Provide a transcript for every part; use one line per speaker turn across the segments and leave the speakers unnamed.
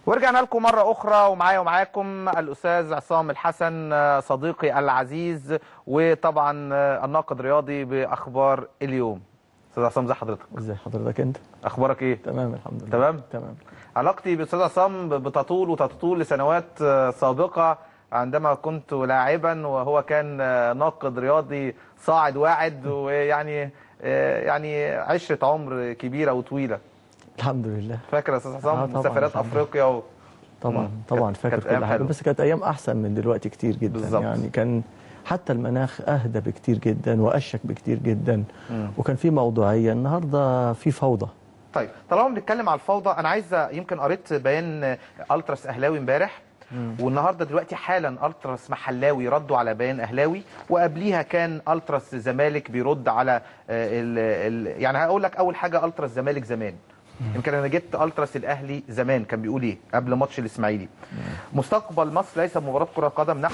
ورجعنا لكم مرة أخرى ومعايا ومعاكم الأستاذ عصام الحسن صديقي العزيز، وطبعا الناقد الرياضي بأخبار اليوم. أستاذ عصام، ازي حضرتك؟
ازي حضرتك انت؟
أخبارك إيه؟
تمام الحمد لله.
تمام. علاقتي بالأستاذ عصام بتطول وتطول لسنوات سابقة، عندما كنت لاعبا وهو كان ناقد رياضي صاعد واعد، ويعني عشرة عمر كبيرة وطويلة.
الحمد لله.
فاكر يا استاذ عصام سفرات افريقيا
طبعا فاكر كل حاجه، بس كانت ايام احسن من دلوقتي كتير جدا.
بالزبط.
يعني كان حتى المناخ اهدى بكتير جدا واشك بكتير جدا، وكان في موضوعيه. النهارده في فوضى.
طيب، طالما بنتكلم على الفوضى، انا عايز يمكن قريت بيان التراس اهلاوي امبارح، والنهارده دلوقتي حالا التراس محلاوي ردوا على بيان اهلاوي، وقبليها كان التراس زمالك بيرد على يعني هقول لك اول حاجه التراس زمالك زمان. يمكن انا جبت التراس الاهلي زمان كان بيقول ايه قبل ماتش الاسماعيلي: مستقبل مصر ليس مباراه كره قدم،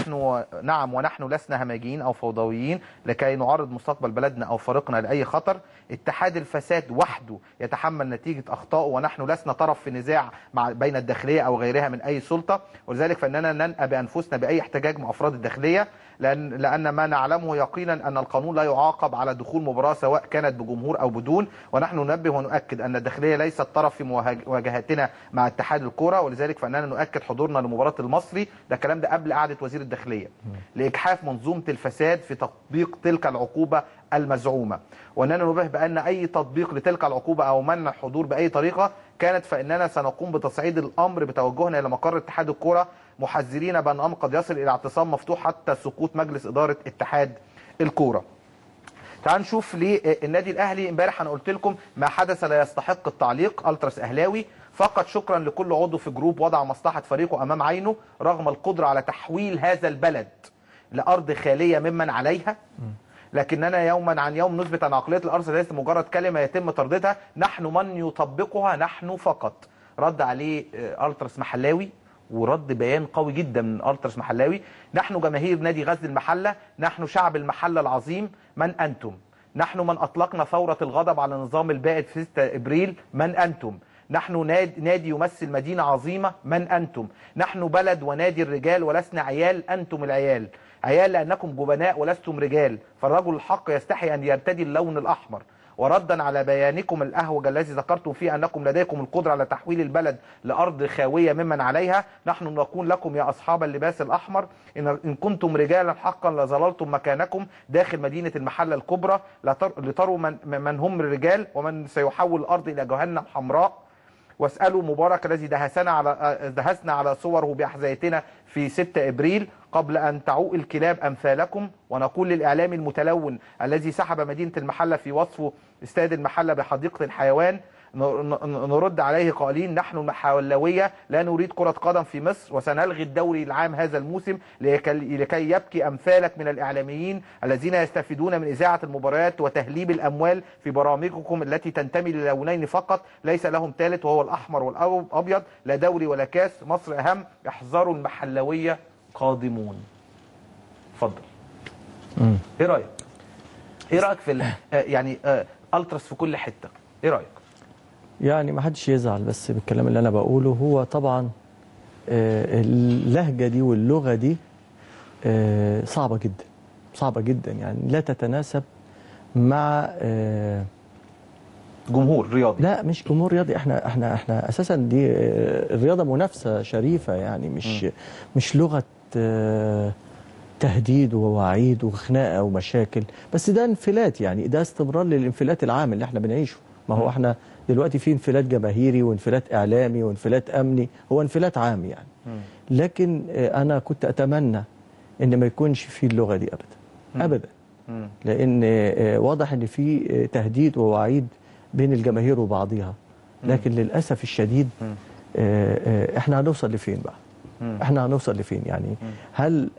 ونحن لسنا همجيين او فوضويين لكي نعرض مستقبل بلدنا او فريقنا لاي خطر. اتحاد الفساد وحده يتحمل نتيجه اخطائه، ونحن لسنا طرف في نزاع بين الداخليه او غيرها من اي سلطه، ولذلك فاننا ننأى بانفسنا باي احتجاج مع افراد الداخليه، لان ما نعلمه يقينا ان القانون لا يعاقب على دخول مباراه سواء كانت بجمهور او بدون، ونحن ننبه ونؤكد ان الداخليه ليست طرف في مواجهتنا مع اتحاد الكوره، ولذلك فاننا نؤكد حضورنا لمباراه المصري. ده الكلام ده قبل قعده وزير الداخليه لاجحاف منظومه الفساد في تطبيق تلك العقوبه المزعومه، واننا ننبه بان اي تطبيق لتلك العقوبه او منع الحضور باي طريقه كانت فاننا سنقوم بتصعيد الامر بتوجهنا الى مقر اتحاد الكوره، محذرين بان الامر قد يصل الى اعتصام مفتوح حتى سقوط مجلس اداره اتحاد الكوره. تعال نشوف ليه النادي الاهلي. امبارح انا قلت لكم ما حدث لا يستحق التعليق. التراس اهلاوي: فقط شكرا لكل عضو في جروب وضع مصلحه فريقه امام عينه رغم القدره على تحويل هذا البلد لارض خاليه ممن عليها، لكننا يوما عن يوم نثبت ان عقليه الارض ليست مجرد كلمه يتم ترديدها، نحن من يطبقها، نحن فقط. رد عليه التراس محلاوي، ورد بيان قوي جدا من التراس محلاوي: نحن جماهير نادي غزل المحله، نحن شعب المحله العظيم، من انتم؟ نحن من اطلقنا ثوره الغضب على النظام البائد في 6 ابريل، من انتم؟ نحن نادي يمثل مدينه عظيمه، من انتم؟ نحن بلد ونادي الرجال ولسنا عيال، انتم العيال. عيال لانكم جبناء ولستم رجال، فالرجل الحق يستحي ان يرتدي اللون الاحمر. وردا على بيانكم الاهوج الذي ذكرتم فيه انكم لديكم القدره على تحويل البلد لارض خاويه ممن عليها، نحن نقول لكم يا اصحاب اللباس الاحمر: ان كنتم رجالا حقا لظللتم مكانكم داخل مدينه المحله الكبرى لتروا من هم الرجال ومن سيحول الارض الى جهنم حمراء. واسألوا مبارك الذي دهسنا على صوره بأحذيتنا في 6 إبريل قبل أن تعوق الكلاب أمثالكم. ونقول للإعلام المتلون الذي سحب مدينة المحلة في وصفه استاد المحلة بحديقة الحيوان، نرد عليه قائلين: نحن المحلوية لا نريد كرة قدم في مصر، وسنلغي الدوري العام هذا الموسم لكي يبكي أمثالك من الإعلاميين الذين يستفيدون من إذاعة المباريات وتهليب الأموال في برامجكم التي تنتمي للونين فقط ليس لهم ثالث وهو الأحمر والأبيض، لا دوري ولا كاس، مصر أهم، احذروا المحلوية قادمون. اتفضل. ايه رأيك؟ ايه رأيك في يعني التراس في كل حتة؟ ايه رأيك؟
يعني ما حدش يزعل بس بالكلام اللي انا بقوله. هو طبعا اللهجه دي واللغه دي صعبه جدا، صعبه جدا، يعني لا تتناسب مع
جمهور رياضي.
لا مش جمهور رياضي، احنا اساسا دي الرياضه منافسه شريفه، يعني مش لغه تهديد ووعيد وخناقه ومشاكل، بس ده انفلات، يعني ده استمرار للانفلات العام اللي احنا بنعيشه. ما هو احنا دلوقتي في انفلات جماهيري وانفلات اعلامي وانفلات امني، هو انفلات عام يعني. لكن انا كنت اتمنى ان ما يكونش في اللغه دي ابدا ابدا، لان واضح ان في تهديد ووعيد بين الجماهير وبعضها، لكن للاسف الشديد احنا هنوصل لفين بقى؟ احنا هنوصل لفين يعني؟ هل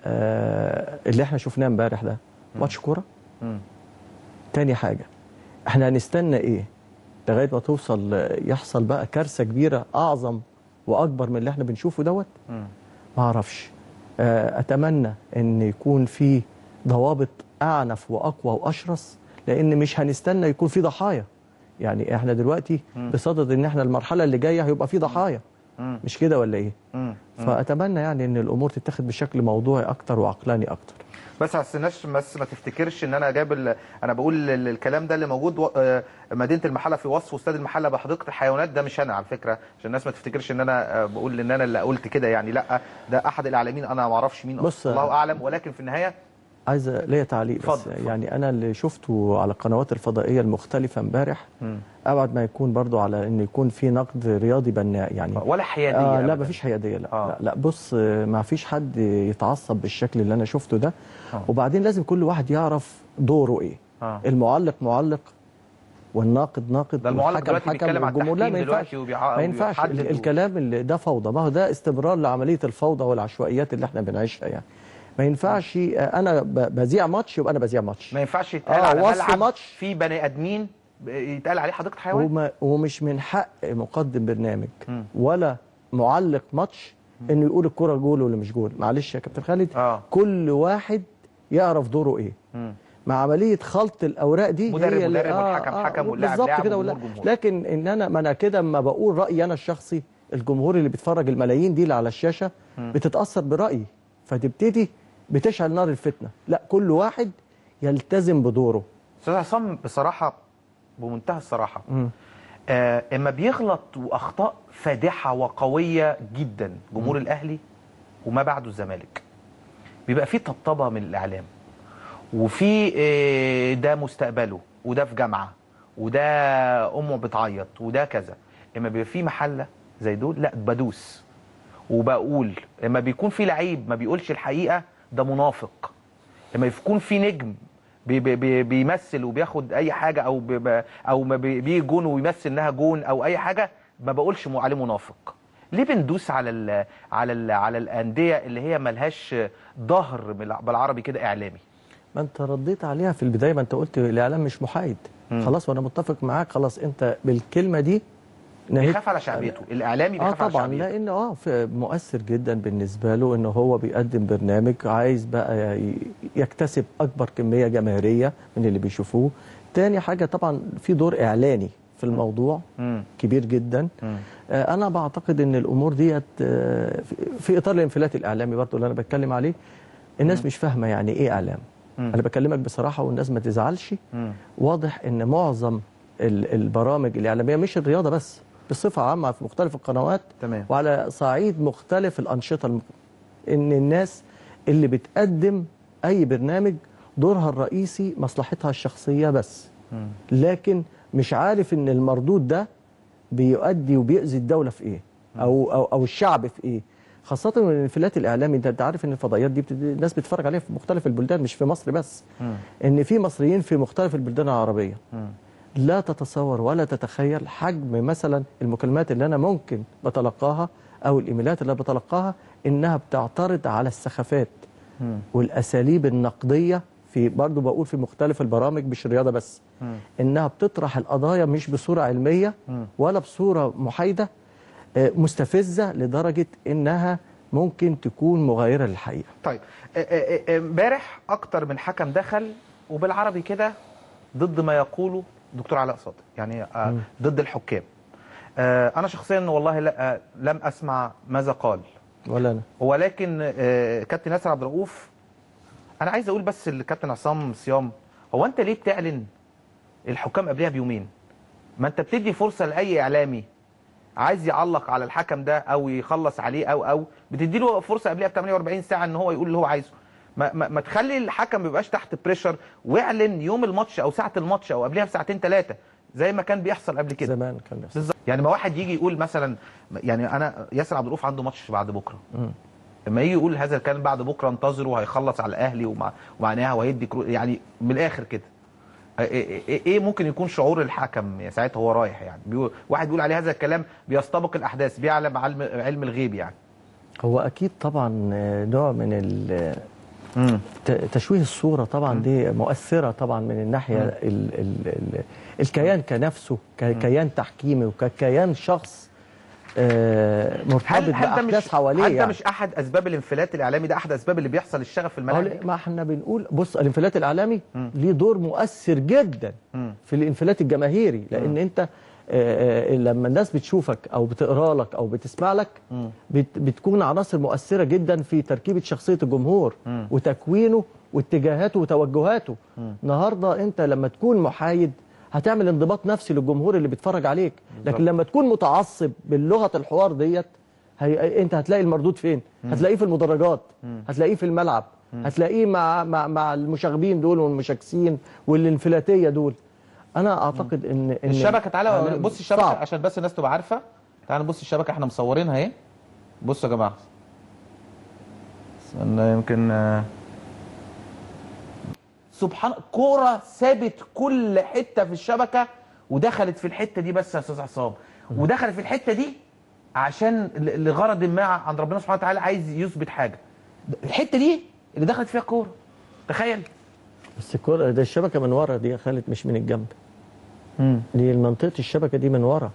اللي احنا شفناه امبارح ده ماتش كوره؟ تاني حاجه، احنا هنستنى ايه لغايه ما توصل يحصل بقى كارثه كبيره اعظم واكبر من اللي احنا بنشوفه دوت؟ ما اعرفش. اتمنى ان يكون في ضوابط اعنف واقوى واشرس، لان مش هنستنى يكون في ضحايا. يعني احنا دلوقتي بصدد ان احنا المرحله اللي جايه هيبقى في ضحايا، مش كده ولا ايه؟ فاتمنى يعني ان الامور تتاخد بشكل موضوعي اكتر وعقلاني اكتر.
بس عشان بس ما تفتكرش ان انا جايب انا بقول الكلام ده اللي موجود مدينه المحله في وصف استاد المحله بحديقه الحيوانات، ده مش انا على فكره، عشان الناس ما تفتكرش ان انا بقول ان انا اللي قلت كده يعني، لا ده احد الاعلاميين انا ما اعرفش مين الله اعلم، ولكن في النهايه
عايز ليا تعليق بس. يعني انا اللي شفته على القنوات الفضائيه المختلفه امبارح ابعد ما يكون برضو على ان يكون في نقد رياضي بناء يعني،
ولا حياديه.
لا ما فيش حياديه، لا بص، ما فيش حد يتعصب بالشكل اللي انا شفته ده. وبعدين لازم كل واحد يعرف دوره ايه. المعلق معلق والناقد ناقد،
ده المعلق دلوقتي بيتكلم على التحكيم دلوقتي
ما ينفعش الكلام اللي ده فوضى، ما هو ده استمرار لعمليه الفوضى والعشوائيات اللي احنا بنعيشها يعني. ما ينفعش انا بذيع ماتش يبقى انا بذيع ماتش،
ما ينفعش يتقال على ملعب في بني ادمين يتقال عليه حديقه حيوان.
ومش من حق مقدم برنامج ولا معلق ماتش انه يقول الكره جول ولا مش جول. معلش يا كابتن خالد،
كل
واحد يعرف دوره ايه. مع عمليه خلط الاوراق دي
مدرب والحكم حكم واللاعب لاعب
والجمهور جمهور. لكن ان انا ما انا كده اما بقول رايي انا الشخصي، الجمهور اللي بيتفرج الملايين دي اللي على الشاشه بتتاثر برايي، فتبتدي بتشعل نار الفتنه. لا، كل واحد يلتزم بدوره.
استاذ عصام بصراحه بمنتهى الصراحه اما بيغلط واخطاء فادحه وقويه جدا جمهور الاهلي وما بعده الزمالك، بيبقى فيه طبطبه من الاعلام، وفي ده مستقبله، وده في جامعه، وده امه بتعيط، وده كذا. اما بيبقى فيه محله زي دول لا بدوس وبقول. اما بيكون في لعيب ما بيقولش الحقيقه ده منافق. لما يكون في نجم بيمثل وبياخد اي حاجه او ما بيجي جون ويمثل انها جون او اي حاجه، ما بقولش عليه منافق. ليه بندوس على الانديه اللي هي ملهاش ظهر بالعربي كده اعلامي؟
ما انت رديت عليها في البدايه، ما انت قلت الاعلام مش محايد. خلاص وانا متفق معاك، خلاص انت بالكلمه دي
بيخاف على شعبيته الاعلامي، بيخاف على شعبيته
طبعا، لان مؤثر جدا بالنسبه له ان هو بيقدم برنامج عايز بقى يكتسب اكبر كميه جماهيريه من اللي بيشوفوه. تاني حاجه طبعا في دور اعلاني في الموضوع كبير جدا. انا بعتقد ان الامور ديت في اطار الانفلات الاعلامي برضه اللي انا بتكلم عليه. الناس مش فاهمه يعني ايه اعلام. انا بكلمك بصراحه والناس ما تزعلش. واضح ان معظم البرامج الاعلاميه، مش الرياضه بس، بصفه عامه في مختلف القنوات
تمام،
وعلى صعيد مختلف الانشطه ان الناس اللي بتقدم اي برنامج دورها الرئيسي مصلحتها الشخصيه بس. لكن مش عارف ان المردود ده بيؤدي وبيأذي الدوله في ايه او الشعب في ايه. خاصه من الانفلات الاعلامي، انت عارف ان الفضائيات دي الناس بتتفرج عليها في مختلف البلدان، مش في مصر بس. ان في مصريين في مختلف البلدان العربيه. لا تتصور ولا تتخيل حجم مثلا المكالمات اللي انا ممكن بتلقاها او الايميلات اللي بتلقاها، انها بتعترض على السخافات والاساليب النقديه في، برضو بقول في مختلف البرامج مش الرياضه بس. انها بتطرح القضايا مش بصوره علميه ولا بصوره محايده، مستفزه لدرجه انها ممكن تكون مغايره للحقيقه.
طيب امبارح اكتر من حكم دخل وبالعربي كده ضد ما يقوله دكتور علاء صادق، يعني ضد الحكام. انا شخصيا والله لم اسمع ماذا قال
ولا انا،
ولكن كابتن ياسر عبد الرؤوف، انا عايز اقول بس للكابتن عصام صيام، هو انت ليه بتعلن الحكام قبلها بيومين؟ ما انت بتدي فرصه لاي اعلامي عايز يعلق على الحكم ده او يخلص عليه او بتدي له فرصه قبلها ب 48 ساعه ان هو يقول اللي هو عايزه. ما تخلي الحكم ما يبقاش تحت بريشر واعلن يوم الماتش او ساعه الماتش او قبلها بساعتين ثلاثه زي ما كان بيحصل قبل كده.
زمان كان بيحصل
بالظبط. يعني ما واحد يجي يقول مثلا، يعني انا ياسر عبد الرؤوف عنده ماتش بعد بكره، لما يجي يقول هذا الكلام بعد بكره انتظروا هيخلص على الاهلي ومعناها وهيدي يعني من الاخر كده، ايه ممكن يكون شعور الحكم ساعتها وهو رايح؟ يعني واحد بيقول عليه هذا الكلام بيستبق الاحداث، بيعلم علم الغيب يعني.
هو اكيد طبعا نوع من تشويه الصوره طبعا دي مؤثره طبعا من الناحيه الكيان كنفسه ككيان تحكيمي وككيان شخص مرتبط باحداث حواليه.
هل ده مش احد اسباب الانفلات الاعلامي؟ ده احد اسباب اللي بيحصل الشغف في الملاعب.
ما احنا بنقول بص، الانفلات الاعلامي ليه دور مؤثر جدا في الانفلات الجماهيري، لان انت لما الناس بتشوفك او بتقرا لك او بتسمع لك بتكون عناصر مؤثره جدا في تركيبه شخصيه الجمهور وتكوينه واتجاهاته وتوجهاته. النهارده انت لما تكون محايد هتعمل انضباط نفسي للجمهور اللي بيتفرج عليك، لكن لما تكون متعصب باللغه الحوار ديت انت هتلاقي المردود فين؟ هتلاقيه في المدرجات، هتلاقيه في الملعب، هتلاقيه مع المشاغبين دول والمشاكسين والانفلاتيه دول. انا اعتقد ان
الشبكه، تعالى بص الشبكه صعب. عشان بس الناس تبقى عارفه، تعالى نبص الشبكه احنا مصورينها اهي. بصوا يا جماعه، استنى يمكن سبحان كوره سابت كل حته في الشبكه ودخلت في الحته دي بس يا استاذ عصام، ودخلت في الحته دي عشان لغرض ما عند ربنا سبحانه وتعالى عايز يثبت حاجه. الحته دي اللي دخلت فيها الكوره، تخيل.
بس الكوره ده الشبكه من ورا دي يا خالد، مش من الجنب. دي منطقه الشبكه دي من ورا.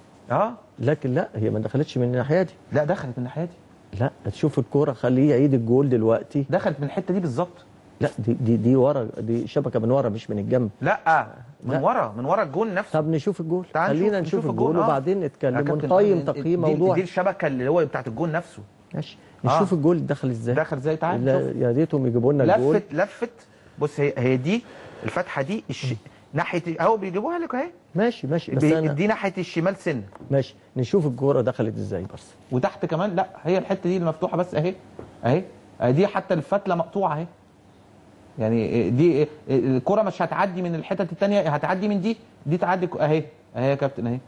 لكن لا، هي ما دخلتش من الناحيه دي.
لا دخلت من الناحيه دي.
لا تشوف الكوره، خليه يعيد الجول دلوقتي.
دخلت من الحته دي بالظبط.
لا دي ورا، دي شبكه من ورا مش من الجنب.
لا من ورا، من ورا الجول نفسه.
طب نشوف الجول، خلينا نشوف الجول وبعدين نتكلم ونقيم تقييم موضوع.
دي الشبكه اللي هو بتاعت الجول نفسه.
ماشي نشوف الجول دخل ازاي.
دخل ازاي؟ تعال
يا ريتهم يجيبوا لنا الجول.
لفت بص، هي دي الفتحه دي ناحيه اهو بيجيبوها لك اهي.
ماشي بس
دي ناحيه الشمال سن.
ماشي نشوف الكوره دخلت ازاي بس.
وتحت كمان لا، هي الحته دي المفتوحه بس اهي اهي. دي حتى الفتله مقطوعه اهي. يعني دي الكره مش هتعدي من الحتت الثانيه، هتعدي من دي تعدي اهي اهي يا كابتن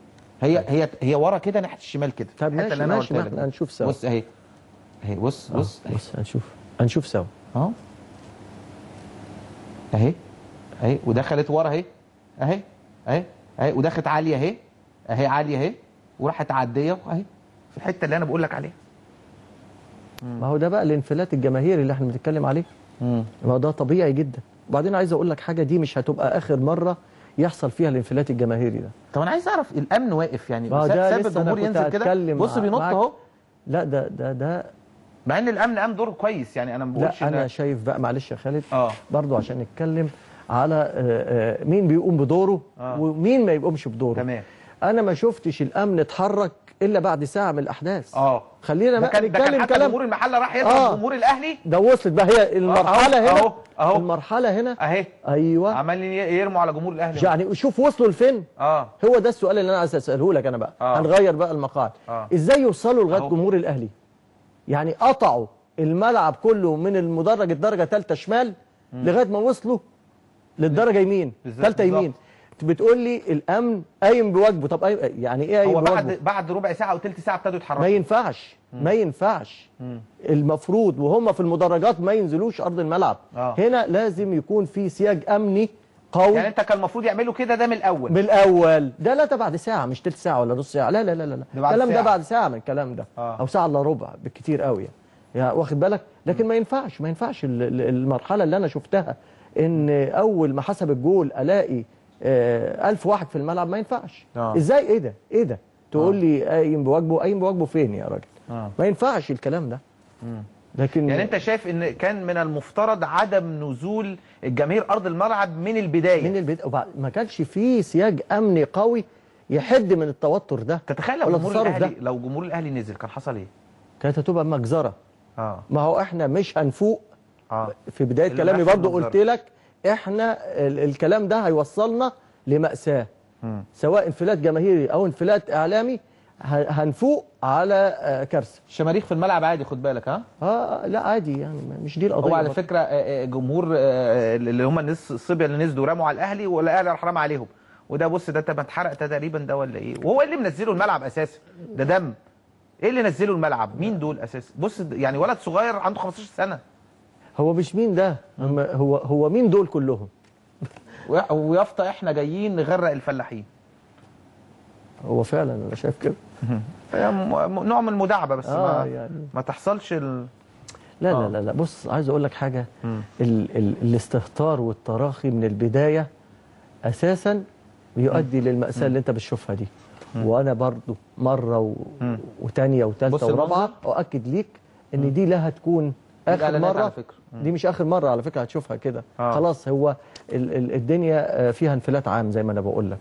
اهي. هي ورا كده ناحيه الشمال كده.
طب ماشي ما احنا هنشوف سوا.
بص اهي بص
هنشوف سوا
اهو اهي ودخلت ورا اهي ودخلت عاليه اهي عاليه اهي وراحت عاديه اهي في الحته اللي انا بقول لك عليها.
ما هو ده بقى الانفلات الجماهيري اللي احنا بنتكلم عليه. ما هو ده طبيعي جدا. وبعدين عايز اقول لك حاجه، دي مش هتبقى اخر مره يحصل فيها الانفلات الجماهيري ده.
طب انا عايز اعرف الامن واقف يعني، ساب الجمهور ينزل كده بص بينط اهو.
لا ده
مع ان الامن قام دوره كويس يعني، انا ما بقولش.
لا انا شايف بقى، معلش يا خالد برضو عشان نتكلم على مين بيقوم بدوره ومين ما يقومش بدوره.
تمام.
انا ما شفتش الامن اتحرك الا بعد ساعه من الاحداث.
خلينا بقى نتكلم كلام. جمهور المحله راح يضرب جمهور الاهلي.
ده وصلت بقى هي المرحله هنا
اهو
المرحله هنا
اهي.
ايوه
عمالين يرموا على جمهور الاهلي
يعني. شوف وصلوا لفين. هو ده السؤال اللي انا عايز اساله لك انا بقى. هنغير بقى المقال. ازاي يوصلوا لغايه جمهور الاهلي؟ يعني قطعوا الملعب كله من المدرج الدرجه ثالثه شمال لغايه ما وصلوا للدرجه يمين ثالثه يمين. بتقول لي الامن قايم بواجبه. طب يعني ايه قايم بواجبه؟
هو بعد ربع ساعه او ثلث ساعه ابتدوا يتحركوا.
ما ينفعش المفروض وهم في المدرجات ما ينزلوش ارض الملعب. هنا لازم يكون في سياج امني قوي.
يعني انت كان المفروض يعملوا كده ده من
الاول. ده لا، ده بعد ساعه مش ثلث ساعه ولا نص ساعه. لا الكلام ده بعد ساعه من الكلام ده. او ساعه الا ربع بالكتير قوي يعني واخد بالك. لكن ما ينفعش المرحله اللي انا شفتها ان اول ما حسب الجول الاقي 1000 واحد في الملعب. ما ينفعش. ازاي؟ ايه ده تقول لي قايم بواجبه فين يا راجل؟ ما ينفعش الكلام ده. لكن
يعني انت شايف ان كان من المفترض عدم نزول الجماهير ارض الملعب من البدايه.
ما كانش فيه سياج امني قوي يحد من التوتر ده.
تتخيل لو جمهور الاهلي نزل كان حصل ايه؟
كانت هتبقى مجزره. ما هو احنا مش هنفوق. في بدايه كلامي برضو قلت لك احنا الكلام ده هيوصلنا لمأساة. سواء انفلات جماهيري او انفلات اعلامي هنفوق على كارثه.
الشماريخ في الملعب عادي، خد بالك.
لا عادي يعني، مش دي القضيه.
هو على فكره جمهور اللي هم الناس الصبيه اللي نزلوا رموا على الاهلي والاهلي راح رمى عليهم. وده بص ده ما اتحرق تقريبا ده ولا ايه؟ وهو اللي منزله الملعب اساسا ده دم. ايه اللي نزله الملعب؟ مين دول اساسا؟ بص يعني ولد صغير عنده 15 سنه.
هو مش مين ده، هو مين دول كلهم؟
ويافطه احنا جايين نغرق الفلاحين.
هو فعلا انا شايف كده.
نوع من المداعبه بس ما تحصلش
لا بص عايز اقول لك حاجه. الاستهتار والتراخي من البدايه اساسا بيؤدي للمأساة اللي انت بتشوفها دي. وانا برضو مره وثانيه وثالثه ورابعه اؤكد ليك ان دي لا هتكون اخر مره على فكرة. دي مش اخر مره على فكره هتشوفها كده. خلاص هو الدنيا فيها انفلات عام زي ما انا بقول لك.